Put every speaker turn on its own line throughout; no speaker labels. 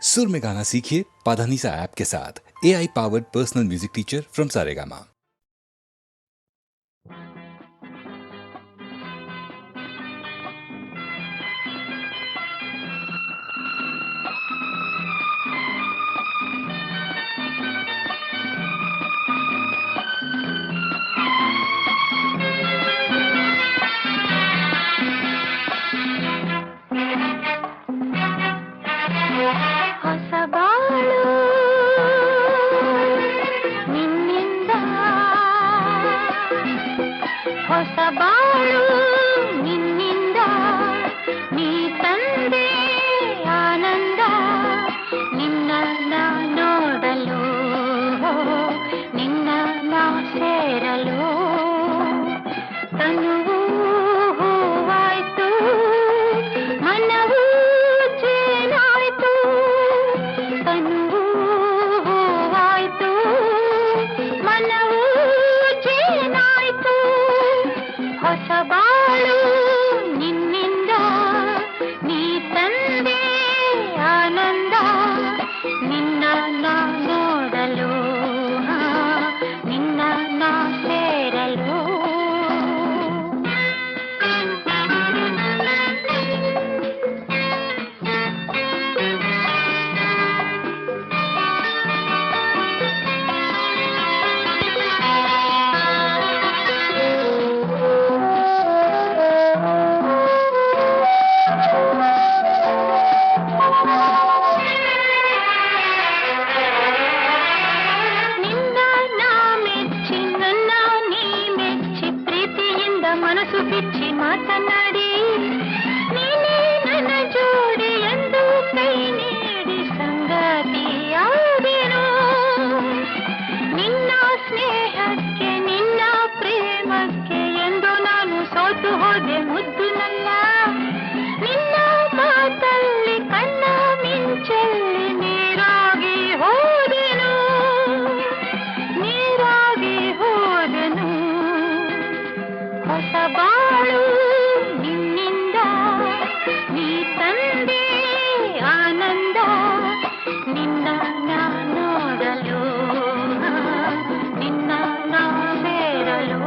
सुर में गाना सीखिए पाधानीसा ऐप के साथ। AI powered personal music teacher from Saregama.
ಹೊಸಬಾಳು ನಿನ್ನಿಂದ ನೀ ತಂದೆ ಆನಂದ ನಿನ್ನ ನೋಡಲು ನಿನ್ನ ಸೇರಲು ತನುವು ಹೂವಾಯ್ತು ಮನವು ಜೇನಾಯ್ತು ತನುವು ಹೂವಾಯ್ತು ಮನವು ಜೇನಾಯ್ತು ಹೊಸಬಾಳು ನಿನ್ನಿಂದ ನೀ ತಂದೆ ಆನಂದ ನಿನ್ನ ನೋಡಲು ನಿನ್ನ ಸೇರಲು ಮನಸ್ಸು ಬಿಚ್ಚಿ ಮಾತನಾಡಿ ನೀನೇ ನನ್ನ ಜೋಡಿ ಎಂದು ಕೈ ನೀಡಿ ಸಂಗಾತಿಯಾದೆನು ನಿನ್ನ ಸ್ನೇಹಕ್ಕೆ ನಿನ್ನ ಪ್ರೇಮಕ್ಕೆ ಎಂದು ನಾನು ಸೋತು ಹೋದೆ ಮುದ್ದು ನನ್ನ ನಿನ್ನ ಮಾತಲ್ಲಿ ಕಣ್ಣ ಮಿಂಚಲ್ಲಿ ನೀರಾಗಿ ಹೋದೆನು ನೀರಾಗಿ ಹೋದೆನು ಹೊಸಬಾಳು ನಿನ್ನಿಂದ ನೀ ತಂದೆ ಆನಂದ ನಿನ್ನ ನೋಡಲು ನಿನ್ನ ಸೇರಲು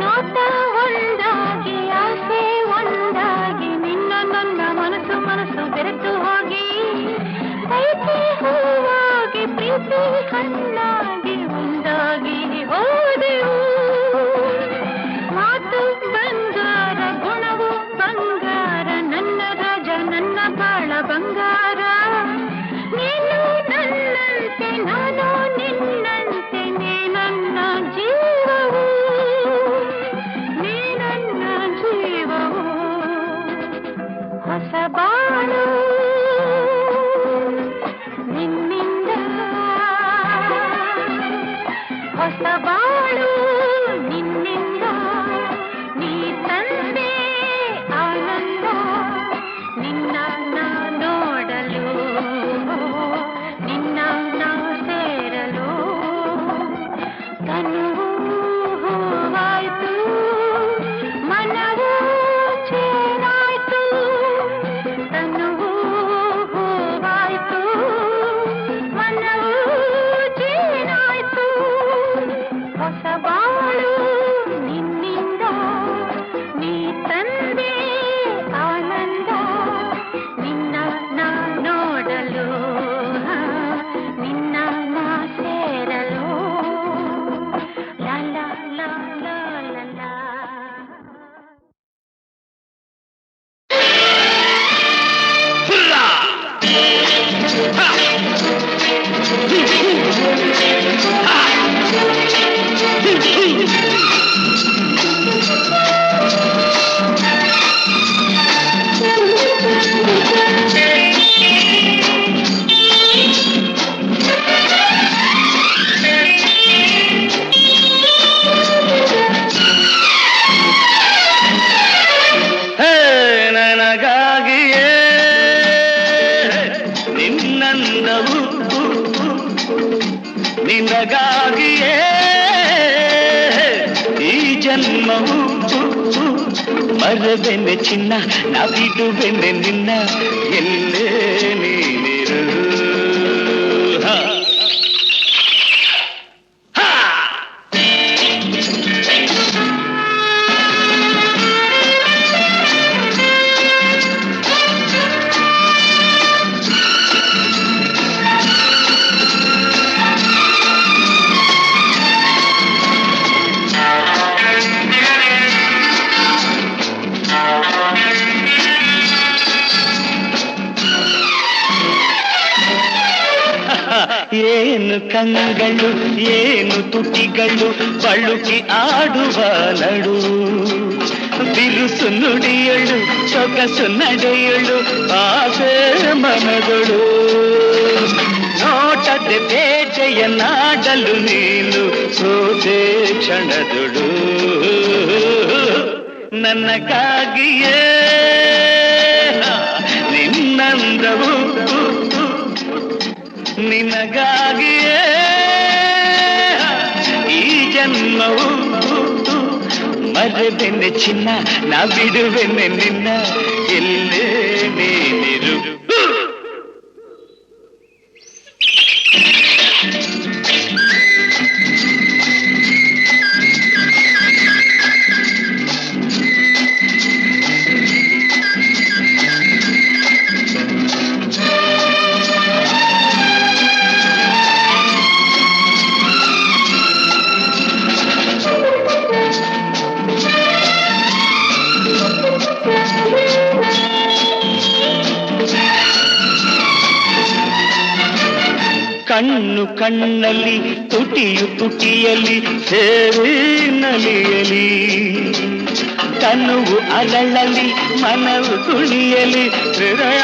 ನೋಟ ಒಂದಾಗಿ ಆಸೆ ಒಂದಾಗಿ ನಿನ್ನ ನನ್ನ ಮನಸ್ಸು ಮನಸ್ಸು ಬೆರೆತು ಹೋಗಿ ಬಯಕೆ ಹೂವಾಗಿ ಪ್ರೀತಿ ಹಣ್ಣಾಗಿ ಒಂದಾಗಿ ಹೋದೆವು ಮಾತು ಬಂಗಾರ ಗುಣವು ಬಂಗಾರ ನನ್ನ ರಾಜ ನನ್ನ ಬಾಳ ಬಂಗಾರ ನೀನು ನನ್ನಂತೆ ನಾನು ನಿನ್ನಂತೆ ನೀ ನನ್ನ ಜೀವವು ನೀ ನನ್ನ ಜೀವವು ಹೊಸಬಾಳು ನಿನ್ನಿಂದ
ನಿನ್ನಂದವು ನಿನಗಾಗಿಯೇ ಈ ಜನ್ಮವು ಮರಬೆನ್ನೆ ಚಿನ್ನ ನಾ ಬಿಡುವೆನ್ನೆ ನಿನ್ನ ಎಲ್ಲೇ ನೀನಿರು ಏನು ಕಂಗಳು ಏನು ತುಟಿಗಳು ಬಳುಕಿ ಆಡುವ ನಡು ಬಿರುಸು ನುಡಿಯಳು ಸೊಗಸು ನಡೆಯಳು ಆಸೆ ಮನಗಳು ನೋಟದ ಬೇಟೆಯ ನಾಡಲು ನೀನು ಸೋತೆ ಕ್ಷಣದಳು ನನಗಾಗಿಯೇ ನಿನ್ನಂದವು ನಿನಗಾಗಿಯೇ ಈ ಜನ್ಮವು ಮರೆದೆನ್ನೆ ಚಿನ್ನ ನಾ ಬಿಡುವೆನ್ನೆ ನಿನ್ನ ಎಲ್ಲೇ ನೀನಿರು ಕಣ್ಣು ಕಣ್ಣಲ್ಲಿ ತುಟಿಯು ತುಟಿಯಲ್ಲಿ ಸೇರಿ ನಲಿಯಲಿ ತನುವು ಅರಳಲಿ ಮನವು ಕುಣಿಯಲಿ ಹೃದಯ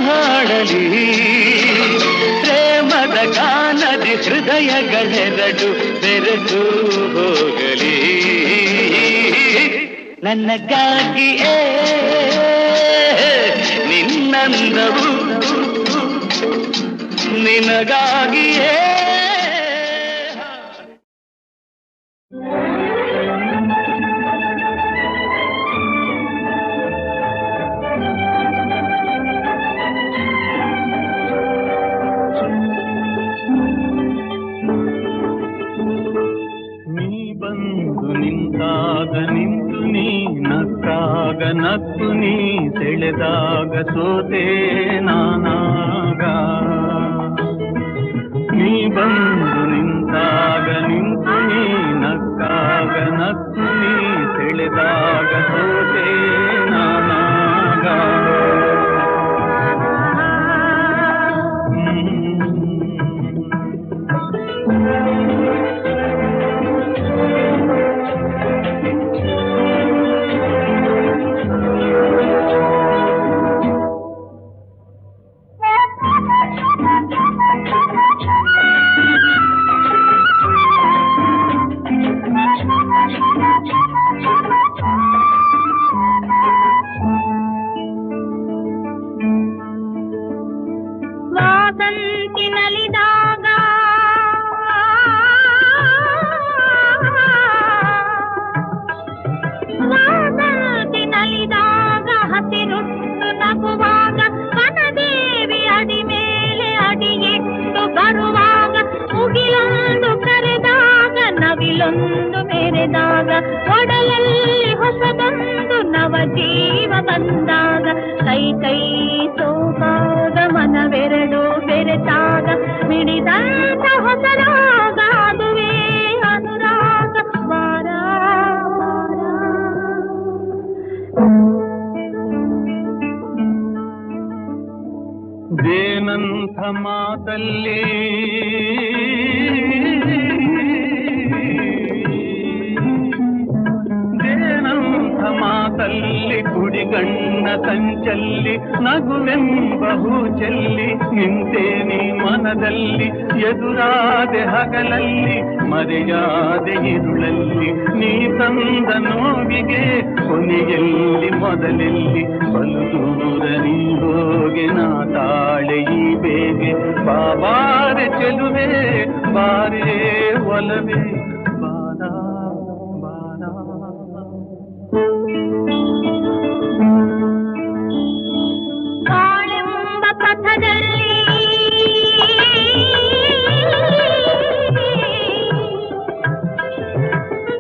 ಹಾಡಲಿ ಪ್ರೇಮದ ಗಾನದಿ ಹೃದಯಗಳೆರಡು ಬೆರೆತು ಹೋಗಲಿ ನನಗಾಗಿಯೇ ನಿನ್ನಂದವು ನಿನಗಾಗಿಯೇ
ನೀ ಬಂದು ನಿಂತಾಗ ನಿಂತು ನೀ ನಕ್ಕಾಗ ನಕ್ಕು ನೀ ಸೆಳೆದಾಗ ಸೋತೆ ನಾನಾಗ ನೀ ಬಂದು ನಿಂತಾಗ ನಿಂತು ನೀ ನಕ್ಕಾಗ ನಕ್ಕು ನೀ ಸೆಳೆದಾಗ ಸೋತೆ ನಾನಾಗ
ವಾಸಂತಿನಲಿದಾಗ ಹಸಿರುಟ್ಟು ನಗುವಾಗ ವನದೇವಿ ಅಡಿ ಮೇಲೆ ಅಡಿಯಿಟ್ಟು ಬರುವಾಗ ಮುಗಿಲೊಂದು ಕರೆದಾಗ ನವಿಲೊಂದು ಮೆರೆದಾಗ ಒಡಲಲ್ಲಿ ಹೊಸದೊಂದು ನವ ಜೀವ ಬಂದಾಗ ಕೈ ಕೈ ಸೋಪಾಗ ಮನವೆರಡು ಬೆರೆತಾಗ ಮಿಡಿದಂತ ಹೊಸರಾಗ ಅದುವೇ ಅನುರಾಗ ವಾರ
ದೇನಂಥ ಮಾತಲ್ಲಿ ದೇನಂಥ ಮಾತಲ್ಲಿ ಕುಡಿಗಣ್ಣ ಸಂಚಲ್ಲಿ ನಗುವೆಂಬ ಹೂ ಚೆಲ್ಲಿ ನಿಂತೆ ನೀ ಮನದಲ್ಲಿ ಎದುರಾದೆ ಹಗಲಲ್ಲಿ ಮರೆಯಾದೆ ಇರುಳಲ್ಲಿ ನೀ ತಂದ ನೋವಿಗೆ ಕೊನೆಯಲ್ಲಿ ಮೊದಲೆಲ್ಲಿ ಬಲು ದೂರ ನೀ ಹೋಗೆ ನಾ ತಾಳೆ ಈ ಬೇಗೆ ಬಾಬಾರೆ ಚೆಲುವೆ ಬಾರೇ ಒಲವೇ ಬಾರ ಬಾರ.
ಬಾಳೆಂಬ ಪಥದಲ್ಲಿ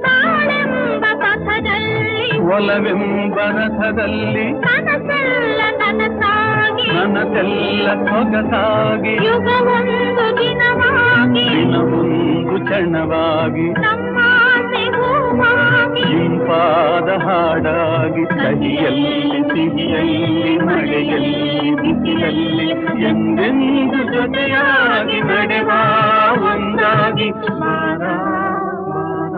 ಬಾಳೆಂಬ ಪಥದಲ್ಲಿ
ಒಲವೆಂಬ ರಥದಲ್ಲಿ
ಕನಸೆಲ್ಲ ನನಸಾಗಿ
ನನಗೆಲ್ಲ ಸೊಗಸಾಗಿ
ಯುಗವೊಂದು ದಿನವಾಗಿ
ದಿನವೊಂದು ಕ್ಷಣವಾಗಿ
ನಮ್ಮಾಸೆ ಹೂವಾಗಿ
ಇಂಪಾದ ಹಾಡಾಗಿ ಕಹಿಯಲ್ಲಿ ಸಿಹಿಯಲ್ಲಿ ಮಳೆಯಲ್ಲಿ ಬಿಸಿಲಲ್ಲಿ ಎಂದೆಂದು ಜೊತೆಯಾಗಿ ನಡೆವ ಒಂದಾಗಿ ಬಾರ ಬಾರ.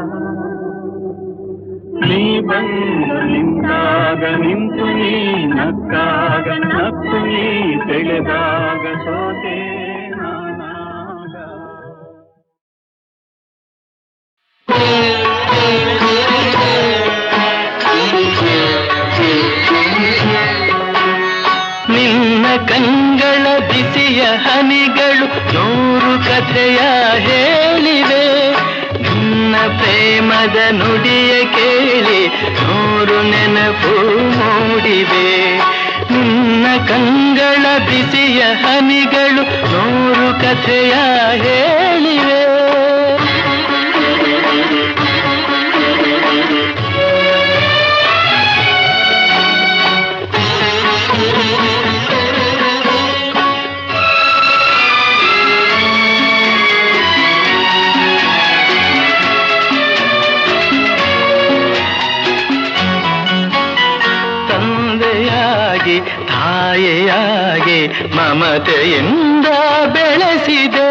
ನೀ ಬಂದು ನಿಂತಾಗ ನಿಂತು ನೀ ನಕ್ಕಾಗ ನಕ್ಕು ನೀ ಬೆಳೆದಾಗ ಸೋತೆ ನಾನಾಗ.
ನಿನ್ನ ಕಂಗಳ ಬಿಸಿಯ ಹನಿಗಳು 100 ಕಥೆಯ ಹೇಳಿವೆ. ನಿನ್ನ ಪ್ರೇಮದ ನುಡಿಯ ಕೇಳಿ 100 ನೆನಪು ಮೂಡಿವೆ. ನಿನ್ನ ಕಂಗಳ ಬಿಸಿಯ ಹನಿಗಳು 100 ಕಥೆಯ ಹೇಳಿವೆ. ತಾಯಿಯಾಗಿ ಮಮತೆಯಿಂದ ಬೆಳೆಸಿದೆ.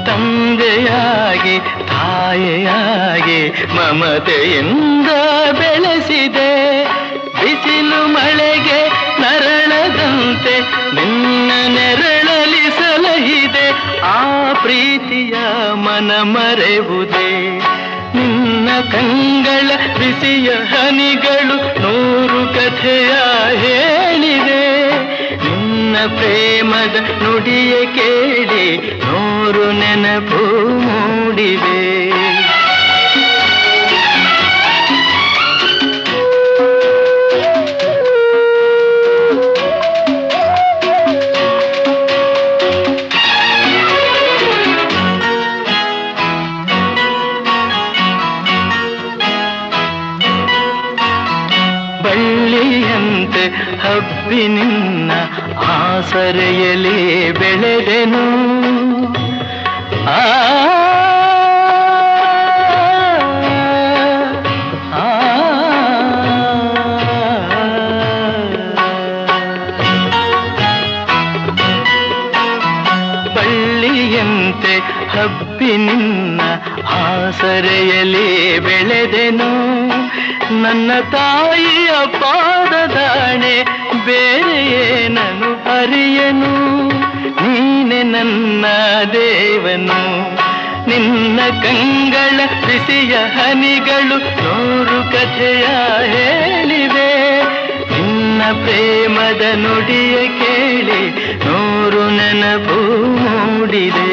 ತಂದೆಯಾಗಿ ತಾಯಿಯಾಗಿ ಮಮತೆಯಿಂದ ಬೆಳೆಸಿದೆ. ಬಿಸಿಲು ಮಳೆಗೆ ನರಳದಂತೆ ನಿನ್ನ ನೆರಳಲಿ ಸಲಹಿದೆ. ಆ ಪ್ರೀತಿಯ ಮನ ಮರೆವುದೇ. ನಿನ್ನ ಕಂಗಳ ಬಿಸಿಯ ಹನಿಗಳು 100 ಕಥೆಯ ಹೇಳಿವೆ. ನಿನ್ನ ಪ್ರೇಮದ ನುಡಿಯ ಕೇಳಿ 100 ನೆನಪು ಮೂಡಿವೆ. ಬಳ್ಳಿಯಂತೆ ಹಬ್ಬಿ ನಿನ್ನ ಆಸರೆಯಲ್ಲಿ ಬೆಳೆದೆನು. ಆ ಬಳ್ಳಿಯಂತೆ ಹಬ್ಬಿ ನಿನ್ನ ಆಸರೆಯಲ್ಲಿ ಬೆಳೆದೆನು. ನನ್ನ ತಾಯಿಯ ಪಾದದಾಣೆ ಬೇರೆ ಏನನು ಅರಿಯನು. ನೀನೆ ನನ್ನ ದೇವನು. ನಿನ್ನ ಕಂಗಳ ಬಿಸಿಯ ಹನಿಗಳು 100 ಕಥೆಯ ಹೇಳಿವೆ. ನಿನ್ನ ಪ್ರೇಮದ ನುಡಿಯ ಕೇಳಿ 100 ನೆನಪು ಮೂಡಿದೆ.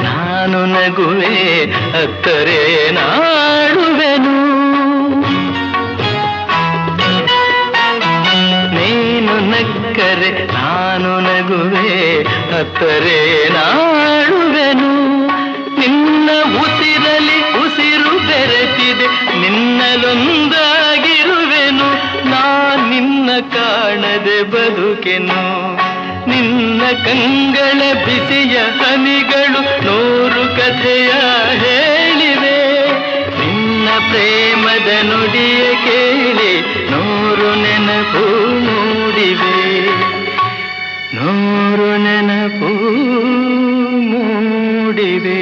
ನಾನು ನಗುವೆ ಅತ್ತರೆ ನಾಡುವೆನು. ನೀನು ನಕ್ಕರೆ ನಾನು ನಗುವೆ ಅತ್ತರೆ ನಾಡುವೆನು. ನಿನ್ನ ಉಸಿರಲಿ ಉಸಿರು ಬೆರೆತಿದೆ ನಿನ್ನಲೊಂದಾಗಿರುವೆನು. ನಿನ್ನ ಕಾಣದೆ ಬದುಕೆನು. ನಿನ್ನ ಕಂಗಳ ಬಿಸಿಯ ಹನಿಗಳು 100 ಕಥೆಯ ಹೇಳಿವೆ. ನಿನ್ನ ಪ್ರೇಮದ ನುಡಿಯ ಕೇಳಿ 100 ನೆನಪು ಮೂಡಿವೆ. 100 ನೆನಪು ಮೂಡಿವೆ.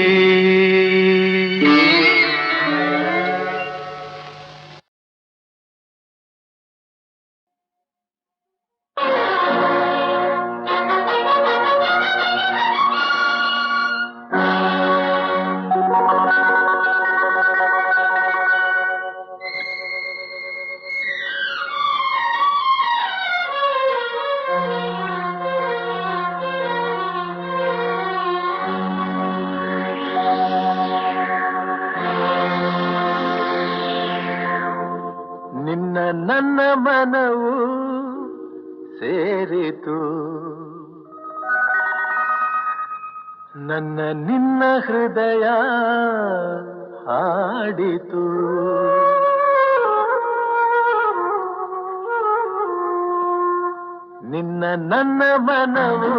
ನನ್ನ ಮನವು ಸೇರಿತು, ನನ್ನ ನಿನ್ನ ಹೃದಯ ಹಾಡಿತು. ನಿನ್ನ ನನ್ನ ಮನವು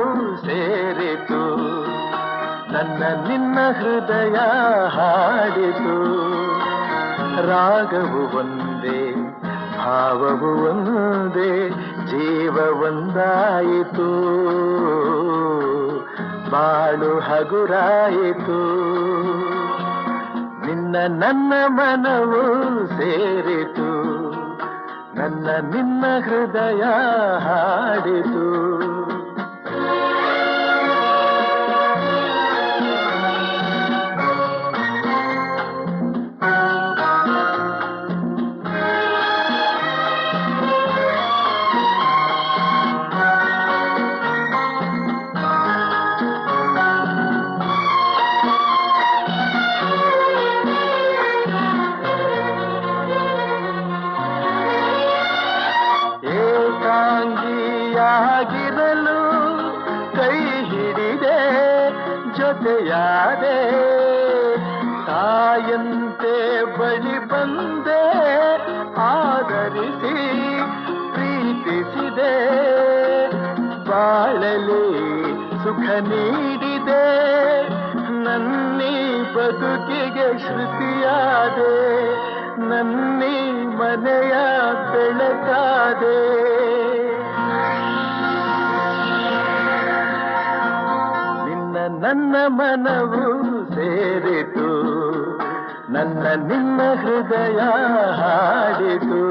ಸೇರಿತು, ನನ್ನ ನಿನ್ನ ಹೃದಯ ಹಾಡಿತು. ರಾಗವು ಒಂದೇ, ಭಾವವು ಒಂದೇ, ಜೀವ ಒಂದಾಯಿತು. ಬಾಳು ಹಗುರಾಯಿತು. ನಿನ್ನ ನನ್ನ ಮನವು ಸೇರಿತು, ನನ್ನ ನಿನ್ನ ಹೃದಯ ಹಾಡಿತು. ಏಕಾಂಗಿಯಾಗಿರಲು ಕೈ ಹಿಡಿದೆ, ಜೊತೆಯಾದೆ, ತಾಯಂತೆ ಬಳಿ ಬಂದೆ, ಆದರಿಸಿ ಪ್ರೀತಿಸಿದೆ. ಬಾಳಲಿ ಸುಖ ನೀಡಿದೆ, ನನ್ನೀ ಬದುಕಿಗೆ ಶ್ರುತಿಯಾದೆ, ನನ್ನೀ ಮನೆಯ ಬೆಳಕಾದೆ. ನಿನ್ನ ನನ್ನ ಮನವು ಸೇರಿತು, ನನ್ನ ನಿನ್ನ ಹೃದಯ ಹಾಡಿತು.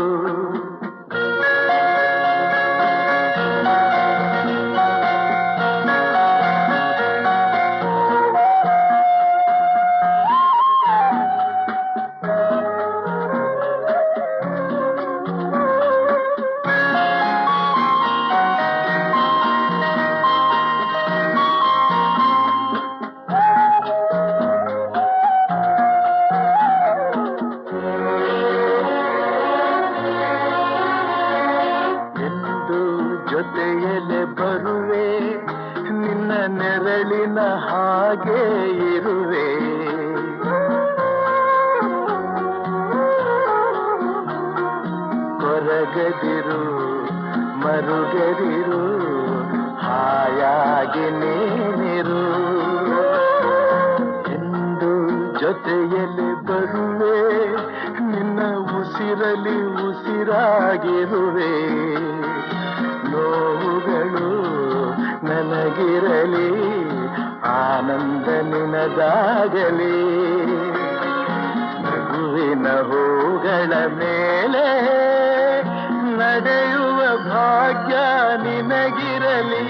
ಜೊತೆಯಲ್ಲೇ ಬರುವೆ, ನಿನ್ನ ನೆರಳಿನ ಹಾಗೆ ಇರುವೆ. ಕೊರಗದಿರು ಮರುಗದಿರು, ಹಾಯಾಗಿ ನೀನಿರು. ಎಂದು ಜೊತೆಯಲ್ಲಿ ಬರುವೆ, ನಿನ್ನ ಉಸಿರಲಿ ಉಸಿರಾಗಿರುವೆ. ನೋವುಗಳು ನನಗಿರಲಿ, ಆನಂದ ನಿನದಾಗಲಿ. ನಗುವಿನ ಹೂಗಳ ಮೇಲೆ ನಡೆಯುವ ಭಾಗ್ಯ ನಿನಗಿರಲಿ,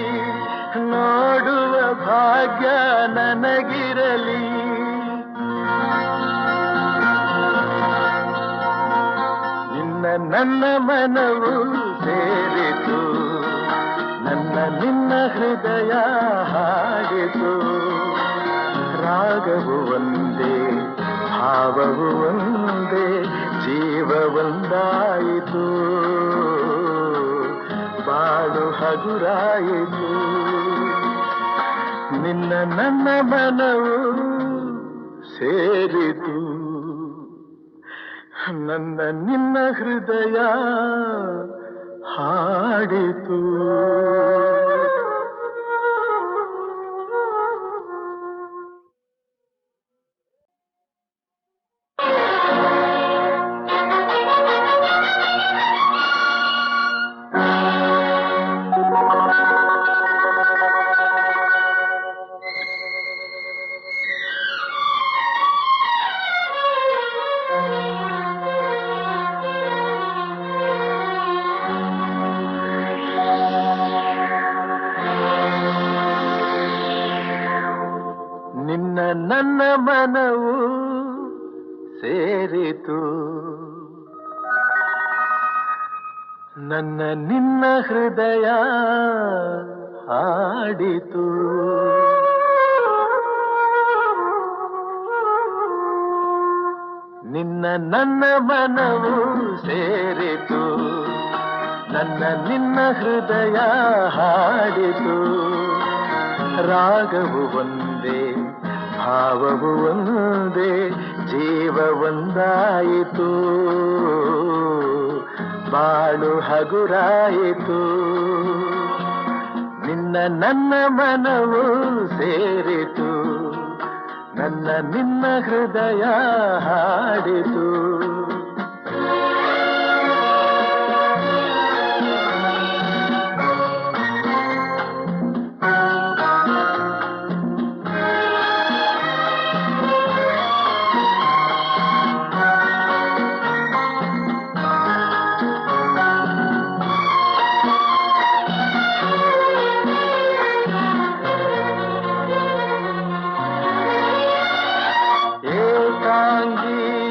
ನೋಡುವ ಭಾಗ್ಯ ನನಗಿರಲಿ. ನಿನ್ನ ನನ್ನ ಮನವು ಸೇರಿತು, ನನ್ನ ನಿನ್ನ ಹೃದಯ ಹಾಡಿತು. ರಾಗವು ಒಂದೇ, ಭಾವವು ಒಂದೇ, ಜೀವ ಒಂದಾಯಿತು. ಬಾಳು ಹಗುರಾಯಿತು. ನಿನ್ನ ನನ್ನ ಮನವು ಸೇರಿತು, ನನ್ನ ನಿನ್ನ ಹೃದಯ ಹಾಡಿತು. ನಿನ್ನ ನನ್ನ ಮನವು ಸೇರಿತು, ನನ್ನ ನಿನ್ನ ಹೃದಯ ಹಾಡಿತು. ನಿನ್ನ ನನ್ನ ಮನವು ಸೇರಿತು, ನನ್ನ ನಿನ್ನ ಹೃದಯ ಹಾಡಿತು. ರಾಗವು ಒಂದೇ, ಭಾವವು ಒಂದೇ, ಜೀವ ಒಂದಾಯಿತು. ಬಾಳು ಹಗುರಾಯಿತು. ನಿನ್ನ ನನ್ನ ಮನವು ಸೇರಿತು, ನನ್ನ ನಿನ್ನ ಹೃದಯ ಹಾಡಿತು.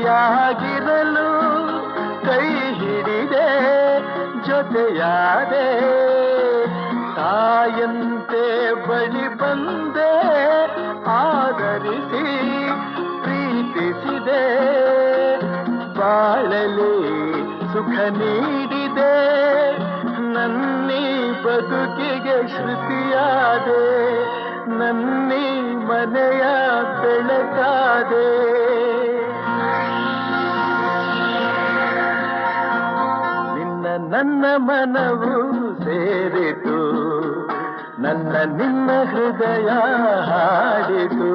ಏಕಾಂಗಿಯಾಗಿರಲು ಕೈ ಹಿಡಿದೆ, ಜೊತೆಯಾದೆ, ತಾಯಂತೆ ಬಳಿ ಬಂದೆ, ಆದರಿಸಿ ಪ್ರೀತಿಸಿದೆ. ಬಾಳಲಿ ಸುಖ ನೀಡಿದೆ, ನನ್ನೀ ಬದುಕಿಗೆ ಶ್ರುತಿಯಾದೆ, ನನ್ನೀ ಮನೆಯ ಬೆಳಕಾದೆ. ನಿನ್ನ ನನ್ನ ಮನವು ಸೇರಿತು, ನನ್ನ ನಿನ್ನ ಹೃದಯ ಹಾಡಿತು.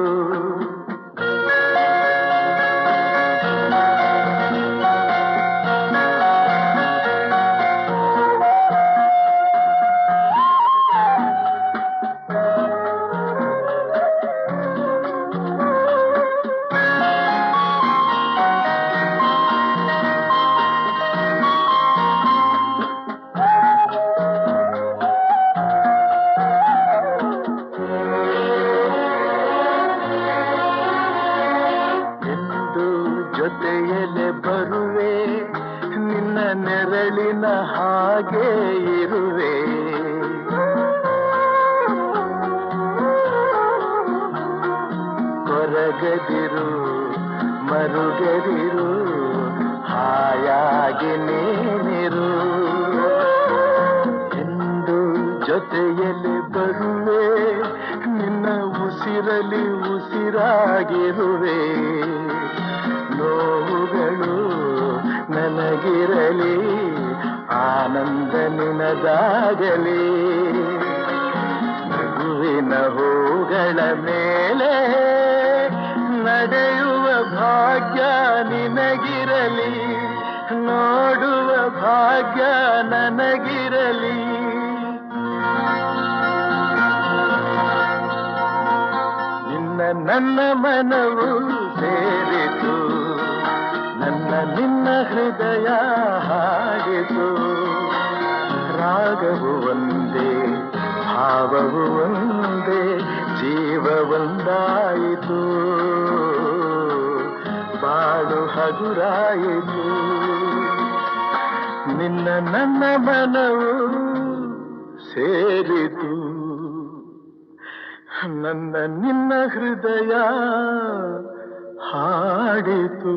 ಜೊತೆಯಲ್ಲೇ ಬರುವೆ, ನಿನ್ನ ನೆರಳಿನ ಹಾಗೆ ಇರುವೆ. ಕೊರಗದಿರು ಮರುಗದಿರು, ಹಾಯಾಗಿ ನೀನಿರು. ಎಂದು ಜೊತೆಯಲ್ಲಿ ಬರುವೆ, ನಿನ್ನ ಉಸಿರಲಿ ಉಸಿರಾಗಿರುವೆ. ನೋವುಗಳು ನನಗಿರಲಿ, ಆನಂದ ನಿನದಾಗಲಿ. ನಗುವಿನ ಹೂಗಳ ಮೇಲೆ ನಡೆಯುವ ಭಾಗ್ಯ ನಿನಗಿರಲಿ, ನೋಡುವ ಭಾಗ್ಯ ನನಗಿರಲಿ. ನಿನ್ನ ನನ್ನ ಮನವು ಸೇರಿತು, ನನ್ನ ನಿನ್ನ ಹೃದಯ ಹಾಡಿತು. ರಾಗವು ಒಂದೇ, ಭಾವವು ಒಂದೇ, ಜೀವ ಒಂದಾಯಿತು. ಬಾಳು ಹಗುರಾಯಿತು. ನಿನ್ನ ನನ್ನ ಮನವು ಸೇರಿತು, ನನ್ನ ನಿನ್ನ ಹೃದಯ ಹಾಡಿತು.